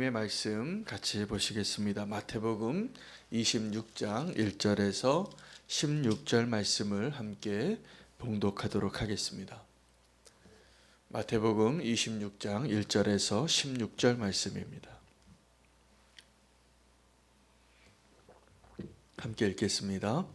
의 말씀 같이 보시겠습니다. 마태복음 26장 1절에서 16절 말씀을 함께 봉독하도록 하겠습니다. 마태복음 26장 1절에서 16절 말씀입니다. 함께 읽겠습니다.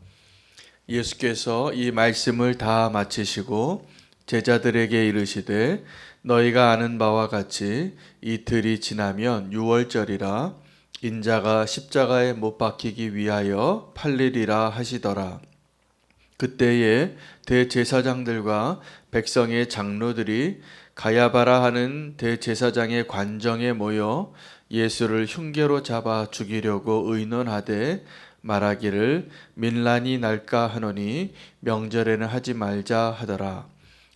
예수께서 이 말씀을 다 마치시고 제자들에게 이르시되 너희가 아는 바와 같이 이틀이 지나면 유월절이라 인자가 십자가에 못 박히기 위하여 팔리리라 하시더라. 그때에 대제사장들과 백성의 장로들이 가야바라 하는 대제사장의 관정에 모여 예수를 흉계로 잡아 죽이려고 의논하되 말하기를 민란이 날까 하노니 명절에는 하지 말자 하더라.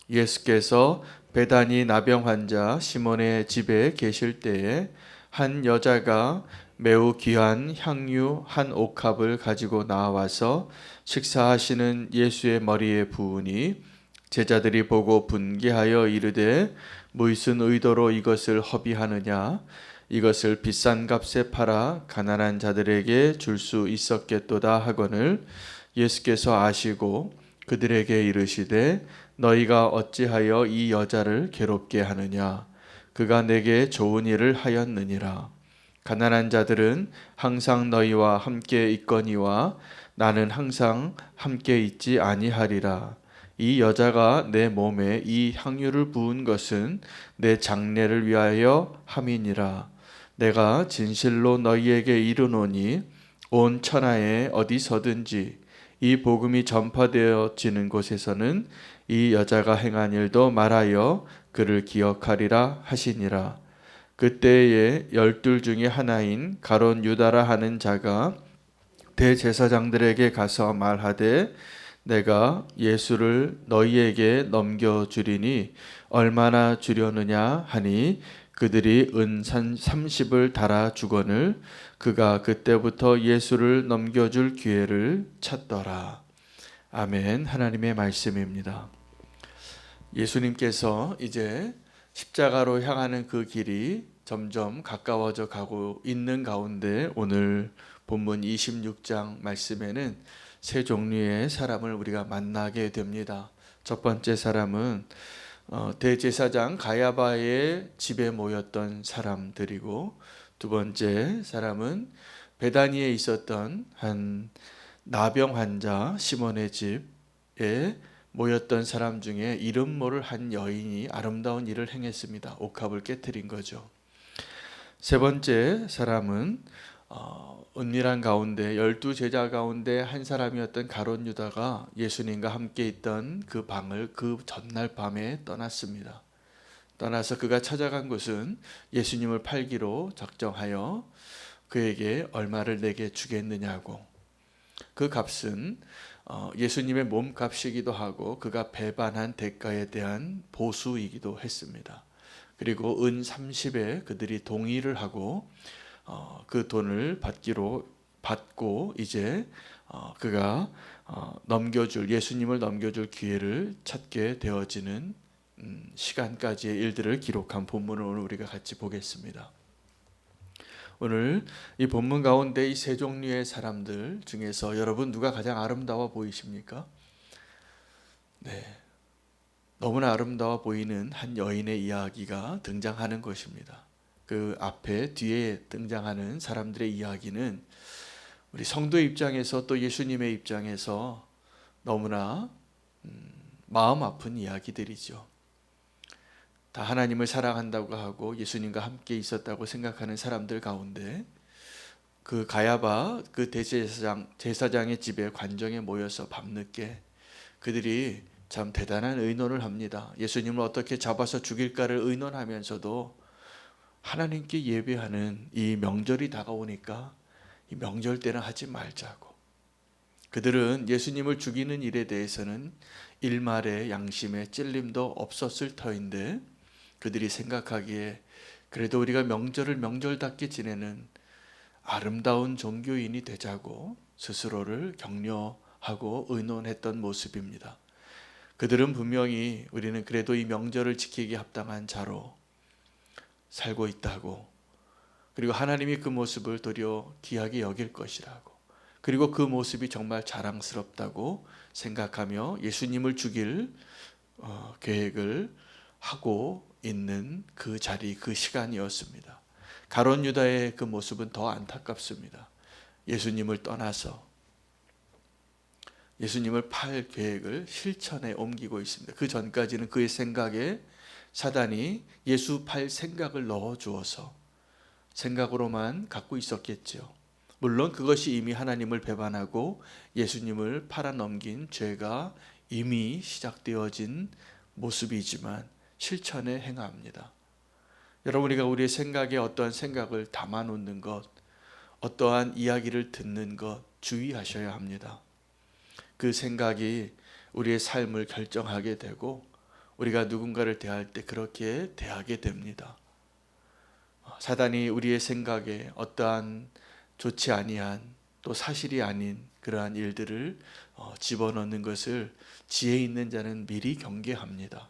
예수께서 베다니 나병 환자 시몬의 집에 계실 때에 한 여자가 매우 귀한 향유 한 옥합을 가지고 나와서 식사하시는 예수의 머리에 부으니 제자들이 보고 분개하여 이르되 무슨 의도로 이것을 허비하느냐 이것을 비싼 값에 팔아 가난한 자들에게 줄 수 있었겠도다 하거늘 예수께서 아시고 그들에게 이르시되 너희가 어찌하여 이 여자를 괴롭게 하느냐 그가 내게 좋은 일을 하였느니라. 가난한 자들은 항상 너희와 함께 있거니와 나는 항상 함께 있지 아니하리라. 이 여자가 내 몸에 이 향유를 부은 것은 내 장례를 위하여 함이니라. 내가 진실로 너희에게 이르노니 온 천하에 어디서든지 이 복음이 전파되어지는 곳에서는 이 여자가 행한 일도 말하여 그를 기억하리라 하시니라. 그때에 12 중에 하나인 가룟 유다라 하는 자가 대제사장들에게 가서 말하되 내가 예수를 너희에게 넘겨주리니 얼마나 주려느냐 하니 그들이 은 30을 달아 주거늘 그가 그때부터 예수를 넘겨줄 기회를 찾더라. 아멘. 하나님의 말씀입니다. 예수님께서 이제 십자가로 향하는 그 길이 점점 가까워져 가고 있는 가운데 오늘 본문 26장 말씀에는 세 종류의 사람을 우리가 만나게 됩니다. 첫 번째 사람은 대제사장 가야바의 집에 모였던 사람들이고 두 번째 사람은 베다니에 있었던 한 나병 환자 시몬의 집에 모였던 사람 중에 이름 모를 한 여인이 아름다운 일을 행했습니다. 옥합을 깨뜨린 거죠. 세 번째 사람은 은밀한 가운데 12제자 가운데 한 사람이었던 가룟 유다가 예수님과 함께 있던 그 방을 그 전날 밤에 떠났습니다. 떠나서 그가 찾아간 곳은 예수님을 팔기로 작정하여 그에게 얼마를 내게 주겠느냐고. 그 값은 예수님의 몸값이기도 하고 그가 배반한 대가에 대한 보수이기도 했습니다. 그리고 은 30에 그들이 동의를 하고 그 돈을 받고 이제 그가 예수님을 넘겨줄 기회를 찾게 되어지는 시간까지의 일들을 기록한 본문을 오늘 우리가 같이 보겠습니다. 오늘 이 본문 가운데 이 세 종류의 사람들 중에서 여러분 누가 가장 아름다워 보이십니까? 네, 너무나 아름다워 보이는 한 여인의 이야기가 등장하는 것입니다. 그 뒤에 등장하는 사람들의 이야기는 우리 성도의 입장에서 또 예수님의 입장에서 너무나 마음 아픈 이야기들이죠. 다 하나님을 사랑한다고 하고 예수님과 함께 있었다고 생각하는 사람들 가운데 그 가야바 그 제사장의 집에 관정에 모여서 밤늦게 그들이 참 대단한 의논을 합니다. 예수님을 어떻게 잡아서 죽일까를 의논하면서도 하나님께 예배하는 이 명절이 다가오니까 이 명절 때는 하지 말자고. 그들은 예수님을 죽이는 일에 대해서는 일말의 양심에 찔림도 없었을 터인데 그들이 생각하기에 그래도 우리가 명절을 명절답게 지내는 아름다운 종교인이 되자고 스스로를 격려하고 의논했던 모습입니다. 그들은 분명히 우리는 그래도 이 명절을 지키기 합당한 자로 살고 있다고, 그리고 하나님이 그 모습을 도리어 귀하게 여길 것이라고, 그리고 그 모습이 정말 자랑스럽다고 생각하며 예수님을 죽일 계획을 하고 있는 그 자리, 그 시간이었습니다. 가룟 유다의 그 모습은 더 안타깝습니다. 예수님을 떠나서 예수님을 팔 계획을 실천에 옮기고 있습니다. 그 전까지는 그의 생각에 사단이 예수 팔 생각을 넣어 주어서 생각으로만 갖고 있었겠죠. 물론 그것이 이미 하나님을 배반하고 예수님을 팔아넘긴 죄가 이미 시작되어진 모습이지만 실천에 행합니다. 여러분, 우리가 우리의 생각에 어떠한 생각을 담아놓는 것, 어떠한 이야기를 듣는 것 주의하셔야 합니다. 그 생각이 우리의 삶을 결정하게 되고 우리가 누군가를 대할 때 그렇게 대하게 됩니다. 사단이 우리의 생각에 어떠한 좋지 아니한 또 사실이 아닌 그러한 일들을 집어넣는 것을 지혜 있는 자는 미리 경계합니다.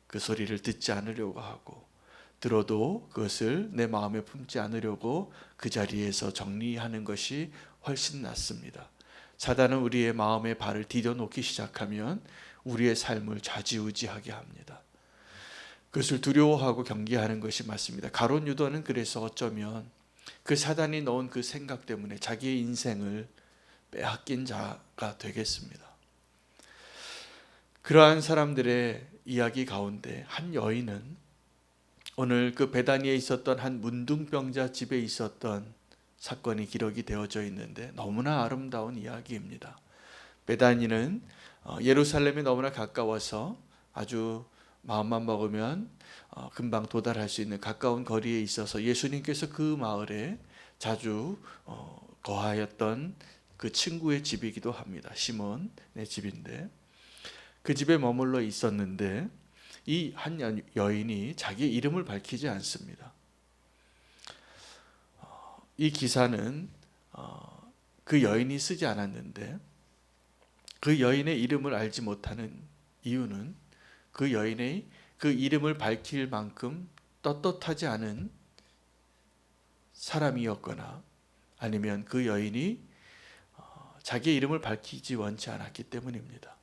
그 소리를 듣지 않으려고 하고 들어도 그것을 내 마음에 품지 않으려고 그 자리에서 정리하는 것이 훨씬 낫습니다. 사단은 우리의 마음에 발을 디뎌놓기 시작하면 우리의 삶을 좌지우지하게 합니다. 그것을 두려워하고 경계하는 것이 맞습니다. 가룟 유다는 그래서 어쩌면 그 사단이 넣은 그 생각 때문에 자기의 인생을 빼앗긴 자가 되겠습니다. 그러한 사람들의 이야기 가운데 한 여인은 오늘 그 베다니에 있었던 한 문둥병자 집에 있었던 사건이 기록이 되어져 있는데 너무나 아름다운 이야기입니다. 베다니는 예루살렘에 너무나 가까워서 아주 마음만 먹으면 금방 도달할 수 있는 가까운 거리에 있어서 예수님께서 그 마을에 자주 거하였던 그 친구의 집이기도 합니다. 시몬의 집인데 그 집에 머물러 있었는데 이 한 여인이 자기의 이름을 밝히지 않습니다. 이 기사는 그 여인이 쓰지 않았는데 그 여인의 이름을 알지 못하는 이유는 그 여인의 그 이름을 밝힐 만큼 떳떳하지 않은 사람이었거나 아니면 그 여인이 자기의 이름을 밝히지 원치 않았기 때문입니다.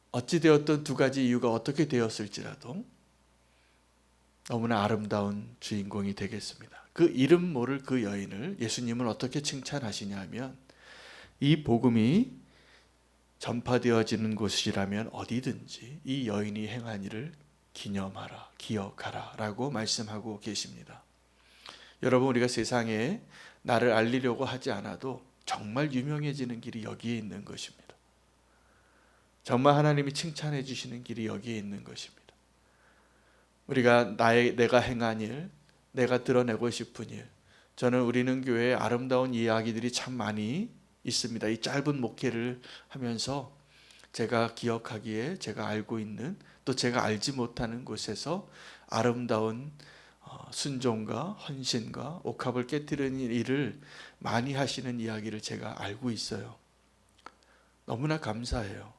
어찌되었던 두 가지 이유가 어떻게 되었을지라도 너무나 아름다운 주인공이 되겠습니다. 그 이름 모를 그 여인을 예수님은 어떻게 칭찬하시냐면 이 복음이 전파되어지는 곳이라면 어디든지 이 여인이 행한 일을 기념하라, 기억하라 라고 말씀하고 계십니다. 여러분, 우리가 세상에 나를 알리려고 하지 않아도 정말 유명해지는 길이 여기에 있는 것입니다. 정말 하나님이 칭찬해 주시는 길이 여기에 있는 것입니다. 우리가 내가 행한 일, 내가 드러내고 싶은 일, 저는 우리는 교회에 아름다운 이야기들이 참 많이 있습니다. 이 짧은 목회를 하면서 제가 기억하기에 제가 알고 있는 또 제가 알지 못하는 곳에서 아름다운 순종과 헌신과 옥합을 깨뜨리는 일을 많이 하시는 이야기를 제가 알고 있어요. 너무나 감사해요.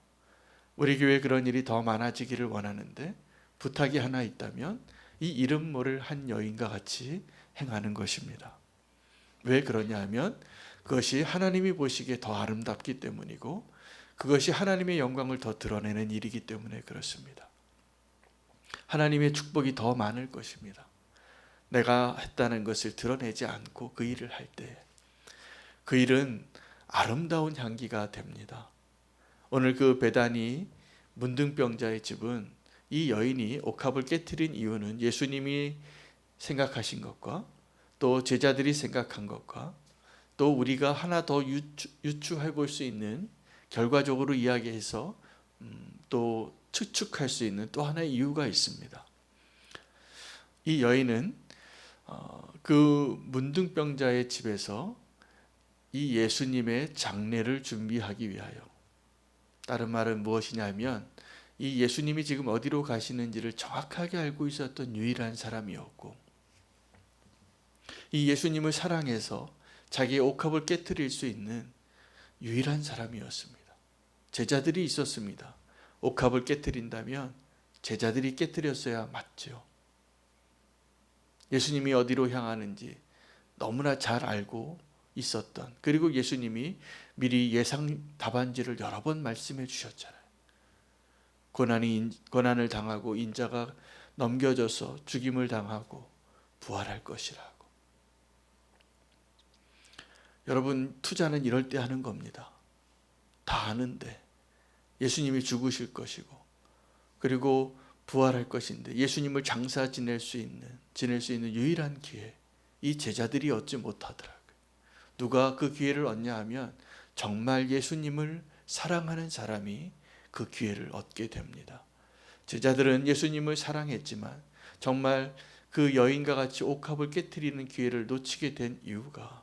우리 교회에 그런 일이 더 많아지기를 원하는데 부탁이 하나 있다면 이 이름 모를 한 여인과 같이 행하는 것입니다. 왜 그러냐 하면 그것이 하나님이 보시기에 더 아름답기 때문이고 그것이 하나님의 영광을 더 드러내는 일이기 때문에 그렇습니다. 하나님의 축복이 더 많을 것입니다. 내가 했다는 것을 드러내지 않고 그 일을 할 때 그 일은 아름다운 향기가 됩니다. 오늘 그 베다니 문둥병자의 집은 이 여인이 옥합을 깨트린 이유는 예수님이 생각하신 것과 또 제자들이 생각한 것과 또 우리가 하나 더 유추해 볼 수 있는 결과적으로 이야기해서 또 추측할 수 있는 또 하나의 이유가 있습니다. 이 여인은 그 문둥병자의 집에서 이 예수님의 장례를 준비하기 위하여, 다른 말은 무엇이냐면 이 예수님이 지금 어디로 가시는지를 정확하게 알고 있었던 유일한 사람이었고 이 예수님을 사랑해서 자기의 옥합을 깨트릴 수 있는 유일한 사람이었습니다. 제자들이 있었습니다. 옥합을 깨트린다면 제자들이 깨트렸어야 맞죠. 예수님이 어디로 향하는지 너무나 잘 알고 있었던, 그리고 예수님이 미리 예상 답안지를 여러 번 말씀해 주셨잖아요. 고난을 당하고 인자가 넘겨져서 죽임을 당하고 부활할 것이라고. 여러분, 투자는 이럴 때 하는 겁니다. 다 아는데 예수님이 죽으실 것이고 그리고 부활할 것인데 예수님을 장사 지낼 수 있는 유일한 기회, 이 제자들이 얻지 못하더라고요. 누가 그 기회를 얻냐 하면 정말 예수님을 사랑하는 사람이 그 기회를 얻게 됩니다. 제자들은 예수님을 사랑했지만 정말 그 여인과 같이 옥합을 깨트리는 기회를 놓치게 된 이유가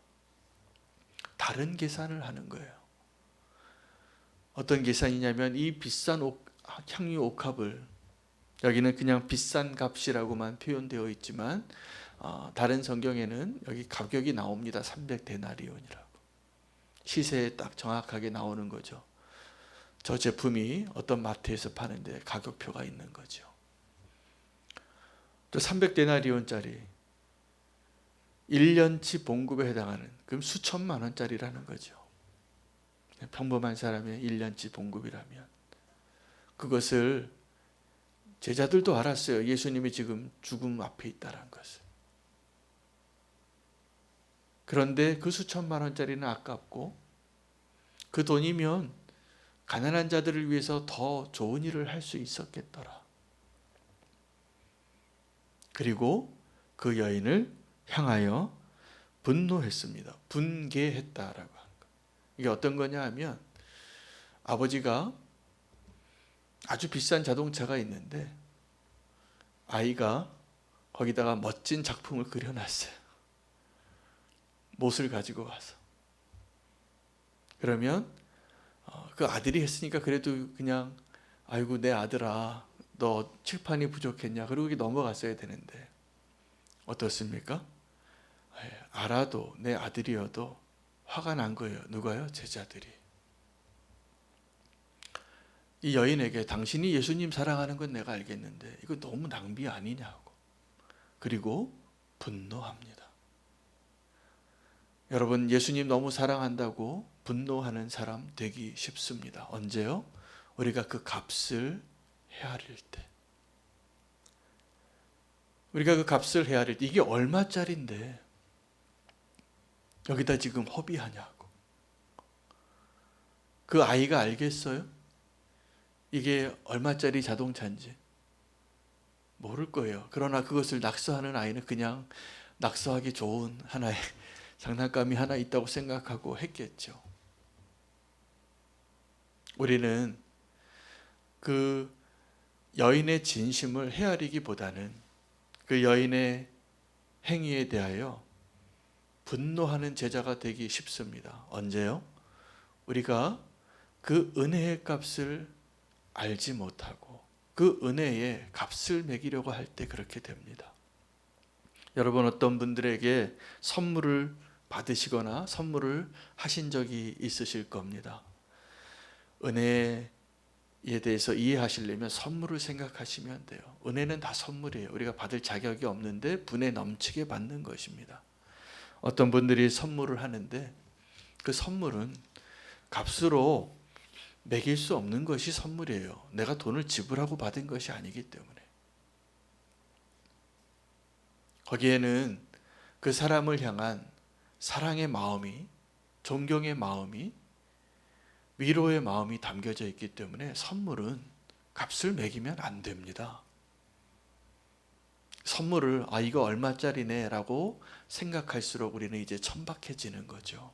다른 계산을 하는 거예요. 어떤 계산이냐면 이 비싼 향유 옥합을, 여기는 그냥 비싼 값이라고만 표현되어 있지만 다른 성경에는 여기 가격이 나옵니다. 300데나리온이라고. 시세에 딱 정확하게 나오는 거죠. 저 제품이 어떤 마트에서 파는데 가격표가 있는 거죠. 또 300데나리온짜리 1년치 봉급에 해당하는, 그럼 수천만 원짜리라는 거죠. 평범한 사람의 1년치 봉급이라면. 그것을 제자들도 알았어요. 예수님이 지금 죽음 앞에 있다는 것을. 그런데 그 수천만 원짜리는 아깝고 그 돈이면 가난한 자들을 위해서 더 좋은 일을 할 수 있었겠더라. 그리고 그 여인을 향하여 분노했습니다. 분개했다라고 하는 거. 이게 어떤 거냐 하면 아버지가 아주 비싼 자동차가 있는데 아이가 거기다가 멋진 작품을 그려놨어요. 못을 가지고 와서. 그러면 그 아들이 했으니까 그래도 그냥 아이고 내 아들아 너 칠판이 부족했냐 그러고 넘어갔어야 되는데 어떻습니까? 알아도 내 아들이어도 화가 난 거예요. 누가요? 제자들이. 이 여인에게 당신이 예수님 사랑하는 건 내가 알겠는데 이거 너무 낭비 아니냐고. 그리고 분노합니다. 여러분, 예수님 너무 사랑한다고 분노하는 사람 되기 쉽습니다. 언제요? 우리가 그 값을 헤아릴 때. 우리가 그 값을 헤아릴 때 이게 얼마짜린데 여기다 지금 허비하냐고. 그 아이가 알겠어요? 이게 얼마짜리 자동차인지 모를 거예요. 그러나 그것을 낙서하는 아이는 그냥 낙서하기 좋은 하나의 장난감이 하나 있다고 생각하고 했겠죠. 우리는 그 여인의 진심을 헤아리기보다는 그 여인의 행위에 대하여 분노하는 제자가 되기 쉽습니다. 언제요? 우리가 그 은혜의 값을 알지 못하고 그 은혜에 값을 매기려고 할 때 그렇게 됩니다. 여러분, 어떤 분들에게 선물을 받으시거나 선물을 하신 적이 있으실 겁니다. 은혜에 대해서 이해하시려면 선물을 생각하시면 돼요. 은혜는 다 선물이에요. 우리가 받을 자격이 없는데 분에 넘치게 받는 것입니다. 어떤 분들이 선물을 하는데 그 선물은 값으로 매길 수 없는 것이 선물이에요. 내가 돈을 지불하고 받은 것이 아니기 때문에. 거기에는 그 사람을 향한 사랑의 마음이, 존경의 마음이, 위로의 마음이 담겨져 있기 때문에 선물은 값을 매기면 안 됩니다. 선물을 이거 얼마짜리네 라고 생각할수록 우리는 이제 천박해지는 거죠.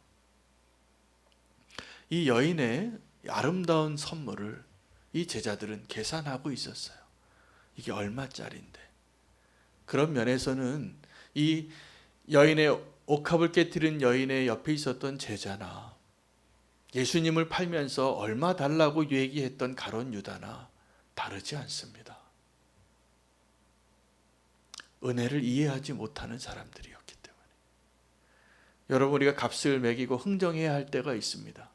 이 여인의 아름다운 선물을 이 제자들은 계산하고 있었어요. 이게 얼마짜리인데. 그런 면에서는 이 여인의 옥합을 깨뜨린 여인의 옆에 있었던 제자나 예수님을 팔면서 얼마 달라고 얘기했던 가룟 유다나 다르지 않습니다. 은혜를 이해하지 못하는 사람들이었기 때문에. 여러분, 우리가 값을 매기고 흥정해야 할 때가 있습니다.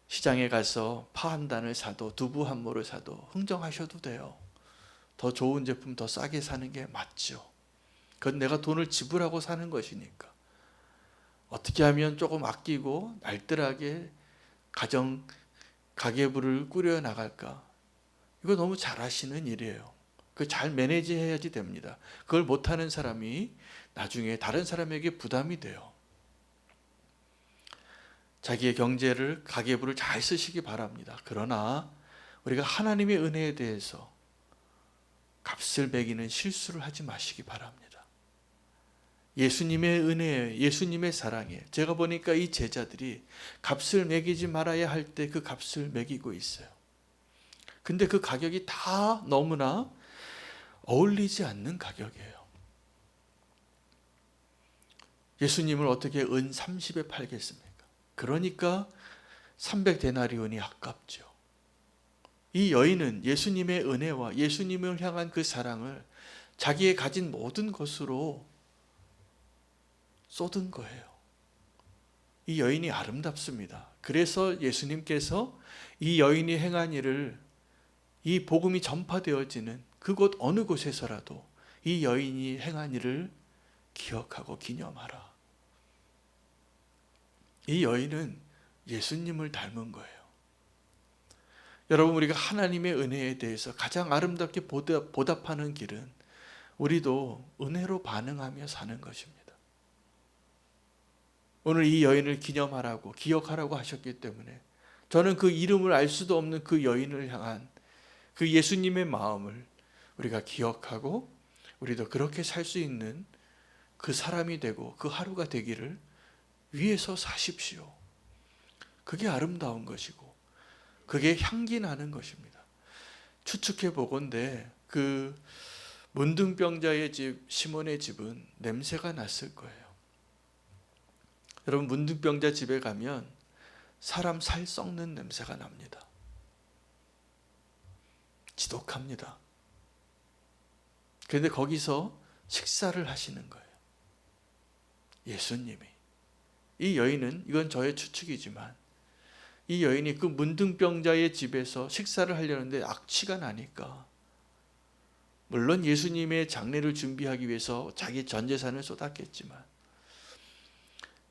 시장에 가서 파 한 단을 사도 두부 한 모를 사도 흥정하셔도 돼요. 더 좋은 제품 더 싸게 사는 게 맞죠. 그건 내가 돈을 지불하고 사는 것이니까. 어떻게 하면 조금 아끼고 알뜰하게 가계부를 꾸려 나갈까? 이거 너무 잘하시는 일이에요. 그 잘 매니지해야지 됩니다. 그걸 못하는 사람이 나중에 다른 사람에게 부담이 돼요. 자기의 경제를, 가계부를 잘 쓰시기 바랍니다. 그러나 우리가 하나님의 은혜에 대해서 값을 매기는 실수를 하지 마시기 바랍니다. 예수님의 은혜에, 예수님의 사랑에, 제가 보니까 이 제자들이 값을 매기지 말아야 할 때 그 값을 매기고 있어요. 근데 그 가격이 다 너무나 어울리지 않는 가격이에요. 예수님을 어떻게 은 30에 팔겠습니까? 그러니까 300데나리온이 아깝죠. 이 여인은 예수님의 은혜와 예수님을 향한 그 사랑을 자기의 가진 모든 것으로 쏟은 거예요. 이 여인이 아름답습니다. 그래서 예수님께서 이 여인이 행한 일을, 이 복음이 전파되어지는 그곳 어느 곳에서라도 이 여인이 행한 일을 기억하고 기념하라. 이 여인은 예수님을 닮은 거예요. 여러분, 우리가 하나님의 은혜에 대해서 가장 아름답게 보답하는 길은 우리도 은혜로 반응하며 사는 것입니다. 오늘 이 여인을 기념하라고, 기억하라고 하셨기 때문에 저는 그 이름을 알 수도 없는 그 여인을 향한 그 예수님의 마음을 우리가 기억하고 우리도 그렇게 살 수 있는 그 사람이 되고 그 하루가 되기를 위해서 사십시오. 그게 아름다운 것이고 그게 향기 나는 것입니다. 추측해 보건대 그 문둥병자의 집, 시몬의 집은 냄새가 났을 거예요. 여러분, 문둥병자 집에 가면 사람 살 썩는 냄새가 납니다. 지독합니다. 그런데 거기서 식사를 하시는 거예요. 예수님이. 이 여인은, 이건 저의 추측이지만, 이 여인이 그 문둥병자의 집에서 식사를 하려는데 악취가 나니까, 물론 예수님의 장례를 준비하기 위해서 자기 전 재산을 쏟았겠지만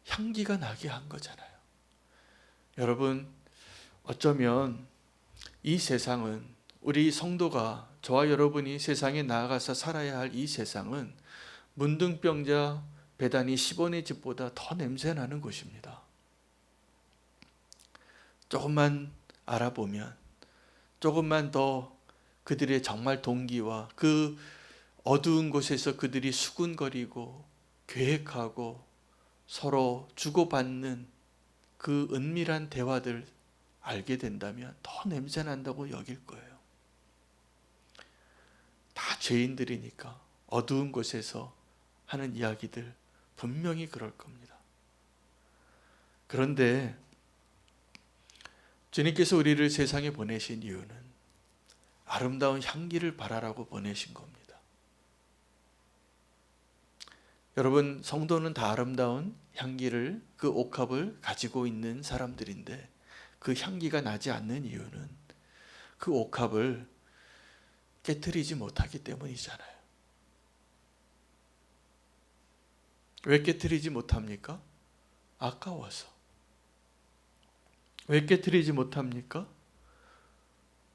향기가 나게 한 거잖아요. 여러분, 어쩌면 이 세상은, 우리 성도가, 저와 여러분이 세상에 나아가서 살아야 할 이 세상은 문둥병자 베다니 시몬의 집보다 더 냄새나는 곳입니다. 조금만 알아보면, 조금만 더 그들의 정말 동기와 그 어두운 곳에서 그들이 수군거리고 계획하고 서로 주고받는 그 은밀한 대화들 알게 된다면 더 냄새난다고 여길 거예요. 다 죄인들이니까 어두운 곳에서 하는 이야기들 분명히 그럴 겁니다. 그런데 주님께서 우리를 세상에 보내신 이유는 아름다운 향기를 바라라고 보내신 겁니다. 여러분, 성도는 다 아름다운 향기를, 그 옥합을 가지고 있는 사람들인데 그 향기가 나지 않는 이유는 그 옥합을 깨트리지 못하기 때문이잖아요. 왜 깨트리지 못합니까? 아까워서. 왜 깨트리지 못합니까?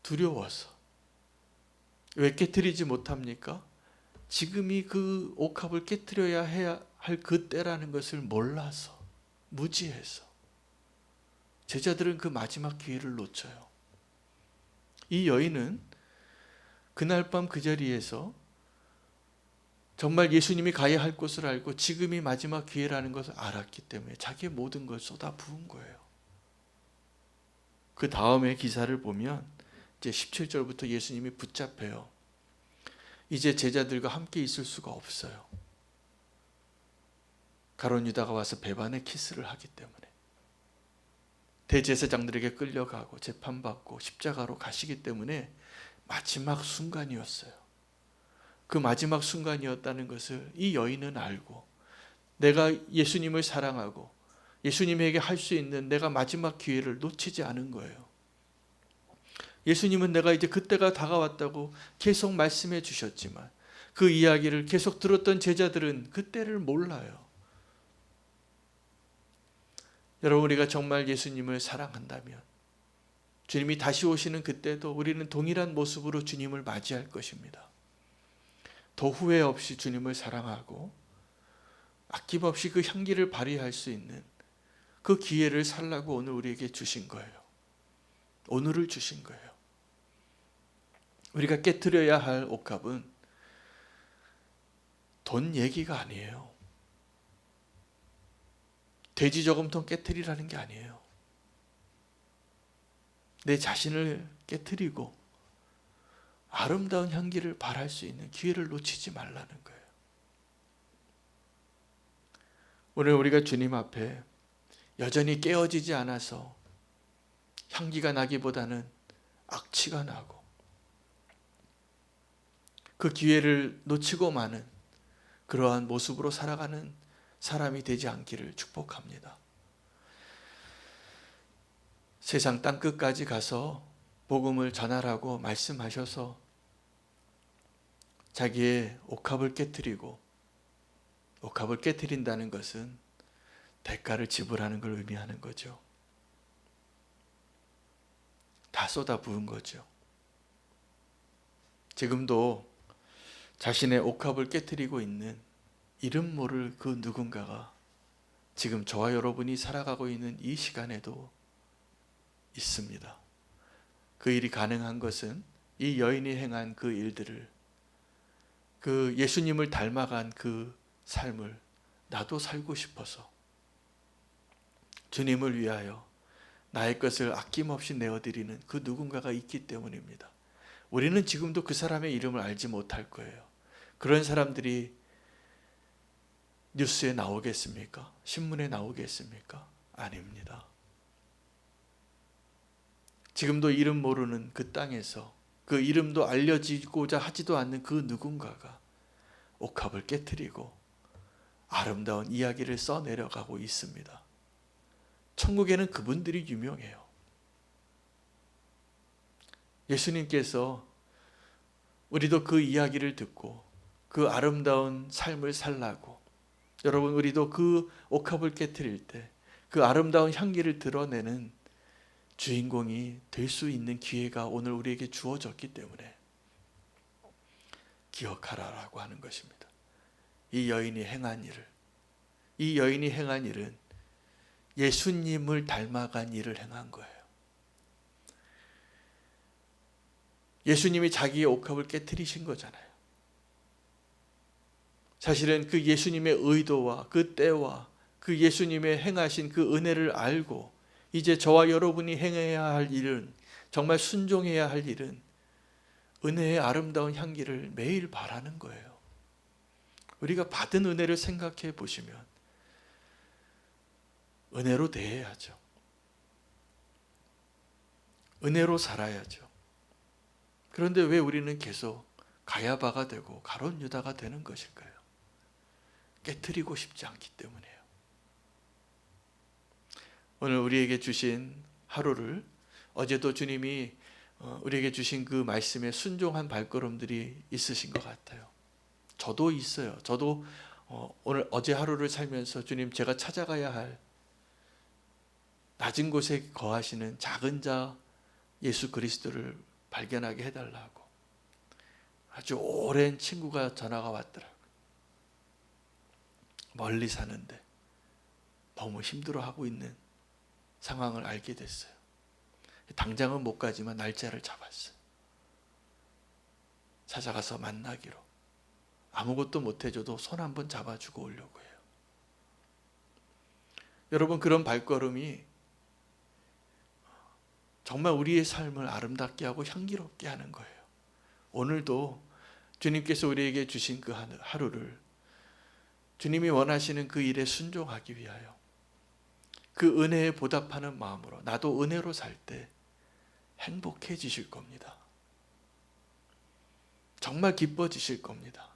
두려워서. 왜 깨트리지 못합니까? 지금이 그 옥합을 깨트려야 해야 할 그 때라는 것을 몰라서, 무지해서. 제자들은 그 마지막 기회를 놓쳐요. 이 여인은 그날 밤 그 자리에서 정말 예수님이 가야 할 곳을 알고 지금이 마지막 기회라는 것을 알았기 때문에 자기의 모든 걸 쏟아 부은 거예요. 그 다음에 기사를 보면 이제 17절부터 예수님이 붙잡혀요. 이제 제자들과 함께 있을 수가 없어요. 가룟 유다가 와서 배반의 키스를 하기 때문에. 대제사장들에게 끌려가고 재판받고 십자가로 가시기 때문에 마지막 순간이었어요. 그 마지막 순간이었다는 것을 이 여인은 알고, 내가 예수님을 사랑하고 예수님에게 할 수 있는 내가 마지막 기회를 놓치지 않은 거예요. 예수님은 내가 이제 그때가 다가왔다고 계속 말씀해 주셨지만 그 이야기를 계속 들었던 제자들은 그 때를 몰라요. 여러분, 우리가 정말 예수님을 사랑한다면 주님이 다시 오시는 그때도 우리는 동일한 모습으로 주님을 맞이할 것입니다. 더 후회 없이 주님을 사랑하고 아낌없이 그 향기를 발휘할 수 있는 그 기회를 살라고 오늘 우리에게 주신 거예요. 오늘을 주신 거예요. 우리가 깨트려야 할 옥합은 돈 얘기가 아니에요. 돼지 저금통 깨트리라는 게 아니에요. 내 자신을 깨트리고 아름다운 향기를 발할 수 있는 기회를 놓치지 말라는 거예요. 오늘 우리가 주님 앞에 여전히 깨어지지 않아서 향기가 나기보다는 악취가 나고 그 기회를 놓치고 마는 그러한 모습으로 살아가는 사람이 되지 않기를 축복합니다. 세상 땅끝까지 가서 복음을 전하라고 말씀하셔서 자기의 옥합을 깨트리고, 옥합을 깨트린다는 것은 대가를 지불하는 걸 의미하는 거죠. 다 쏟아부은 거죠. 지금도 자신의 옥합을 깨트리고 있는 이름 모를 그 누군가가 지금 저와 여러분이 살아가고 있는 이 시간에도 있습니다. 그 일이 가능한 것은 이 여인이 행한 그 일들을, 그 예수님을 닮아간 그 삶을 나도 살고 싶어서 주님을 위하여 나의 것을 아낌없이 내어드리는 그 누군가가 있기 때문입니다. 우리는 지금도 그 사람의 이름을 알지 못할 거예요. 그런 사람들이 뉴스에 나오겠습니까? 신문에 나오겠습니까? 아닙니다. 지금도 이름 모르는 그 땅에서 그 이름도 알려지고자 하지도 않는 그 누군가가 옥합을 깨트리고 아름다운 이야기를 써내려가고 있습니다. 천국에는 그분들이 유명해요. 예수님께서 우리도 그 이야기를 듣고 그 아름다운 삶을 살라고, 여러분, 우리도 그 옥합을 깨트릴 때 그 아름다운 향기를 드러내는 주인공이 될 수 있는 기회가 오늘 우리에게 주어졌기 때문에 기억하라라고 하는 것입니다. 이 여인이 행한 일은 예수님을 닮아간 일을 행한 거예요. 예수님이 자기의 옥합을 깨트리신 거잖아요. 사실은 그 예수님의 의도와 그 때와 그 예수님의 행하신 그 은혜를 알고 이제 저와 여러분이 행해야 할 일은, 정말 순종해야 할 일은 은혜의 아름다운 향기를 매일 바라는 거예요. 우리가 받은 은혜를 생각해 보시면 은혜로 대해야죠. 은혜로 살아야죠. 그런데 왜 우리는 계속 가야바가 되고 가룟 유다가 되는 것일까요? 깨트리고 싶지 않기 때문이에요. 오늘 우리에게 주신 하루를, 어제도 주님이 우리에게 주신 그 말씀에 순종한 발걸음들이 있으신 것 같아요. 저도 있어요. 저도 어제 하루를 살면서 주님, 제가 찾아가야 할 낮은 곳에 거하시는 작은 자 예수 그리스도를 발견하게 해달라고 아주 오랜 친구가 전화가 왔더라고요. 멀리 사는데 너무 힘들어하고 있는 상황을 알게 됐어요. 당장은 못 가지만 날짜를 잡았어요. 찾아가서 만나기로. 아무것도 못 해줘도 손 한번 잡아주고 오려고 해요. 여러분, 그런 발걸음이 정말 우리의 삶을 아름답게 하고 향기롭게 하는 거예요. 오늘도 주님께서 우리에게 주신 그 하루를 주님이 원하시는 그 일에 순종하기 위하여 그 은혜에 보답하는 마음으로, 나도 은혜로 살 때 행복해지실 겁니다. 정말 기뻐지실 겁니다.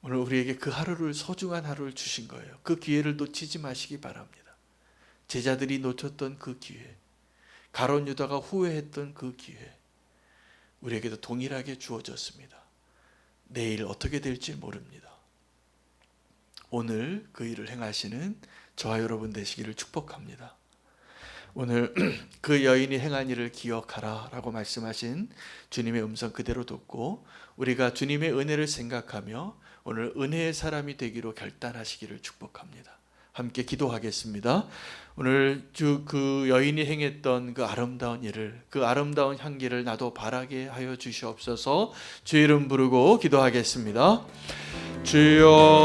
오늘 우리에게 그 하루를, 소중한 하루를 주신 거예요. 그 기회를 놓치지 마시기 바랍니다. 제자들이 놓쳤던 그 기회, 가룟 유다가 후회했던 그 기회, 우리에게도 동일하게 주어졌습니다. 내일 어떻게 될지 모릅니다. 오늘 그 일을 행하시는 저와 여러분 되시기를 축복합니다. 오늘 그 여인이 행한 일을 기억하라 라고 말씀하신 주님의 음성 그대로 듣고 우리가 주님의 은혜를 생각하며 오늘 은혜의 사람이 되기로 결단하시기를 축복합니다. 함께 기도하겠습니다. 오늘 그 여인이 행했던 그 아름다운 일을, 그 아름다운 향기를 나도 바라게 하여 주시옵소서. 주의 이름 부르고 기도하겠습니다. 주여